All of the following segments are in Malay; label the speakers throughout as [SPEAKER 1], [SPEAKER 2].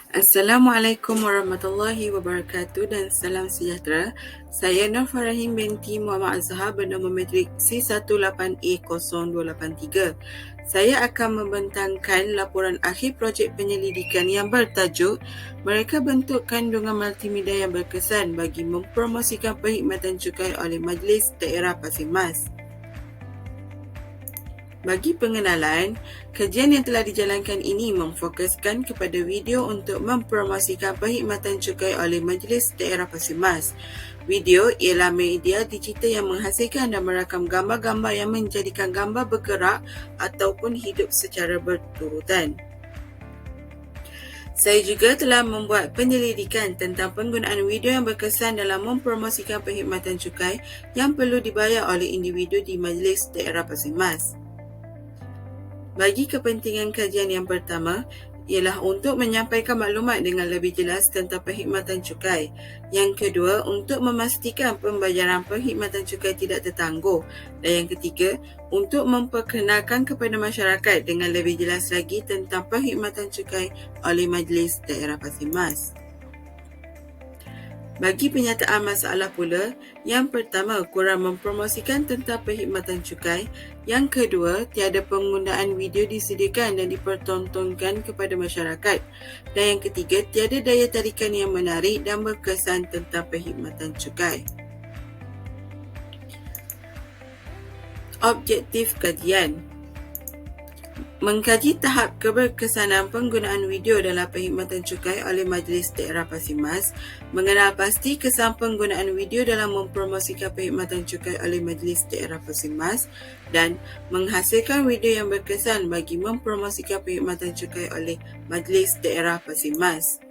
[SPEAKER 1] Assalamualaikum warahmatullahi wabarakatuh dan salam sejahtera. Saya Nur Farahim binti Muhammad Azhar bernama matrik C18A0283. Saya akan membentangkan laporan akhir projek penyelidikan yang bertajuk Mereka Bentuk Kandungan Multimedia yang Berkesan bagi Mempromosikan Perkhidmatan Cukai oleh Majlis Daerah Pasir Mas. Bagi pengenalan, kajian yang telah dijalankan ini memfokuskan kepada video untuk mempromosikan perkhidmatan cukai oleh Majlis Daerah Pasir Mas. Video ialah media digital yang menghasilkan dan merakam gambar-gambar yang menjadikan gambar bergerak ataupun hidup secara berturutan. Saya juga telah membuat penyelidikan tentang penggunaan video yang berkesan dalam mempromosikan perkhidmatan cukai yang perlu dibayar oleh individu di Majlis Daerah Pasir Mas. Bagi kepentingan kajian yang pertama, ialah untuk menyampaikan maklumat dengan lebih jelas tentang perkhidmatan cukai. Yang kedua, untuk memastikan pembayaran perkhidmatan cukai tidak tertangguh. Dan yang ketiga, untuk memperkenalkan kepada masyarakat dengan lebih jelas lagi tentang perkhidmatan cukai oleh Majlis Daerah Pasir Mas. Bagi penyataan masalah pula, yang pertama, kurang mempromosikan tentang perkhidmatan cukai. Yang kedua, tiada penggunaan video disediakan dan dipertontonkan kepada masyarakat. Dan yang ketiga, tiada daya tarikan yang menarik dan berkesan tentang perkhidmatan cukai. Objektif kajian: mengkaji tahap keberkesanan penggunaan video dalam perkhidmatan cukai oleh Majlis Daerah Pasir Mas, mengenal pasti kesan penggunaan video dalam mempromosikan perkhidmatan cukai oleh Majlis Daerah Pasir Mas dan menghasilkan video yang berkesan bagi mempromosikan perkhidmatan cukai oleh Majlis Daerah Pasir Mas.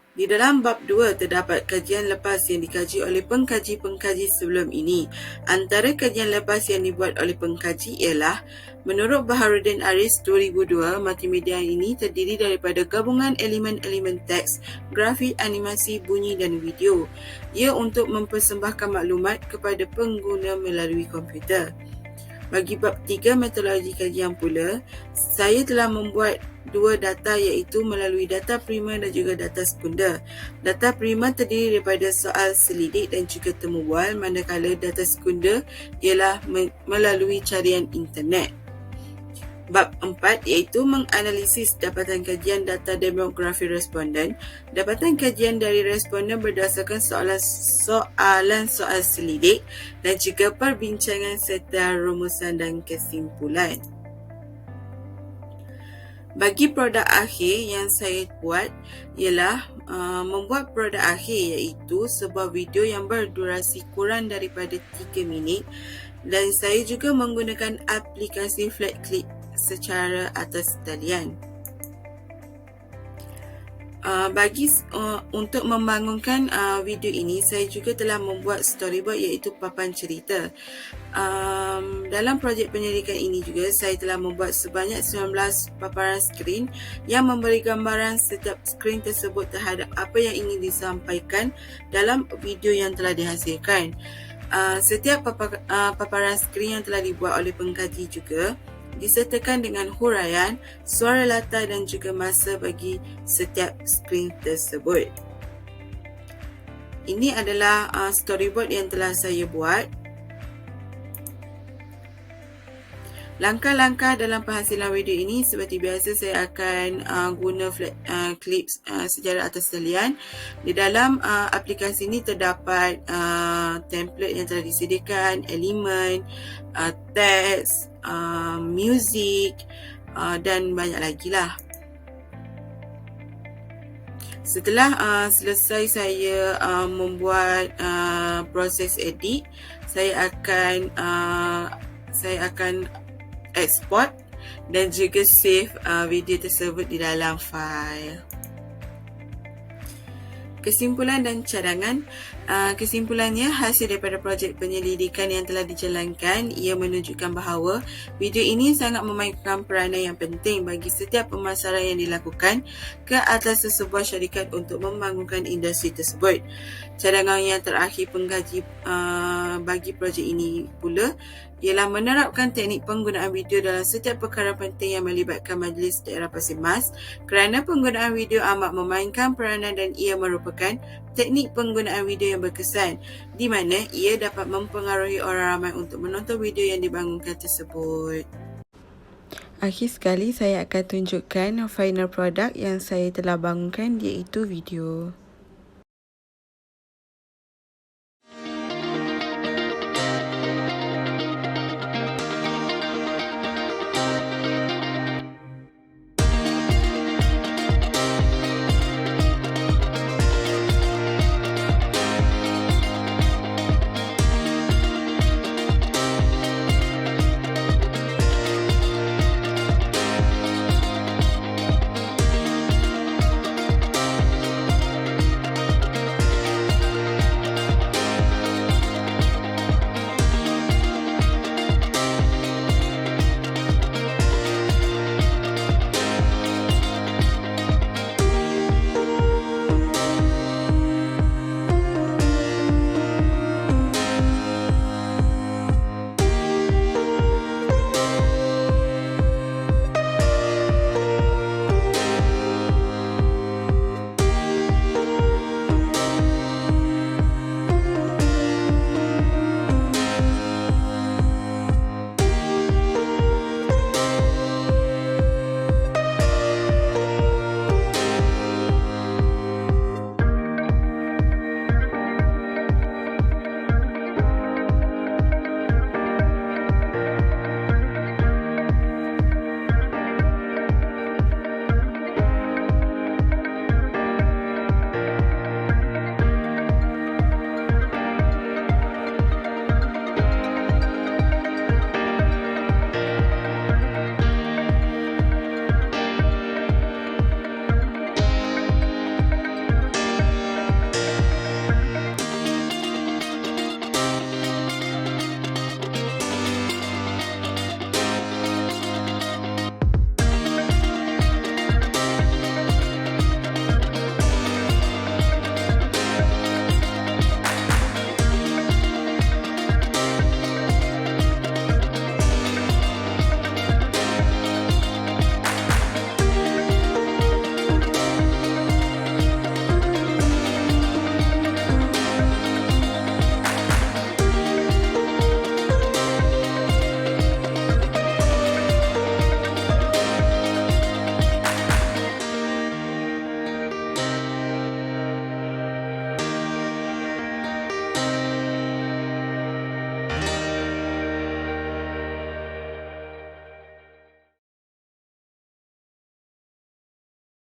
[SPEAKER 1] Di dalam bab 2 terdapat kajian lepas yang dikaji oleh pengkaji-pengkaji sebelum ini. Antara kajian lepas yang dibuat oleh pengkaji ialah, menurut Baharudin Aris 2002, multimedia ini terdiri daripada gabungan elemen-elemen teks, grafik, animasi, bunyi dan video. Ia untuk mempersembahkan maklumat kepada pengguna melalui komputer. Bagi bab 3 metodologi kajian pula, saya telah membuat dua data iaitu melalui data primer dan juga data sekunder. Data primer terdiri daripada soal selidik dan juga temu bual, manakala data sekunder ialah melalui carian internet. Bab 4 iaitu menganalisis dapatan kajian data demografi responden. Dapatan kajian dari responden berdasarkan soalan soal selidik dan juga perbincangan serta rumusan dan kesimpulan. Bagi produk akhir yang saya buat ialah membuat produk akhir iaitu sebuah video yang berdurasi kurang daripada 3 minit dan saya juga menggunakan aplikasi Flatclip secara atas talian. Untuk membangunkan video ini, saya juga telah membuat storyboard iaitu papan cerita. Dalam projek penyelidikan ini juga, saya telah membuat sebanyak 19 paparan skrin yang memberi gambaran setiap skrin tersebut terhadap apa yang ingin disampaikan dalam video yang telah dihasilkan. Setiap paparan skrin yang telah dibuat oleh pengkaji juga disertakan dengan huraian, suara latar dan juga masa bagi setiap skrin tersebut. Ini adalah storyboard yang telah saya buat. Langkah-langkah dalam penghasilan video ini seperti biasa saya akan guna clips secara atas talian. Di dalam aplikasi ini terdapat template yang telah disediakan, elemen, teks, muzik dan banyak lagi lah. Setelah selesai saya membuat proses edit, saya akan export dan juga save video tersebut di dalam file. Kesimpulan dan cadangan, Kesimpulannya, hasil daripada projek penyelidikan yang telah dijalankan, ia menunjukkan bahawa video ini sangat memainkan peranan yang penting bagi setiap pemasaran yang dilakukan ke atas sebuah syarikat untuk membangunkan industri tersebut. Cadangan yang terakhir pengkaji bagi projek ini pula ialah menerapkan teknik penggunaan video dalam setiap perkara penting yang melibatkan Majlis Daerah Pasir Mas, kerana penggunaan video amat memainkan peranan dan ia merupakan teknik penggunaan video yang berkesan di mana ia dapat mempengaruhi orang ramai untuk menonton video yang dibangunkan tersebut. Akhir sekali, saya akan tunjukkan final product yang saya telah bangunkan, iaitu video.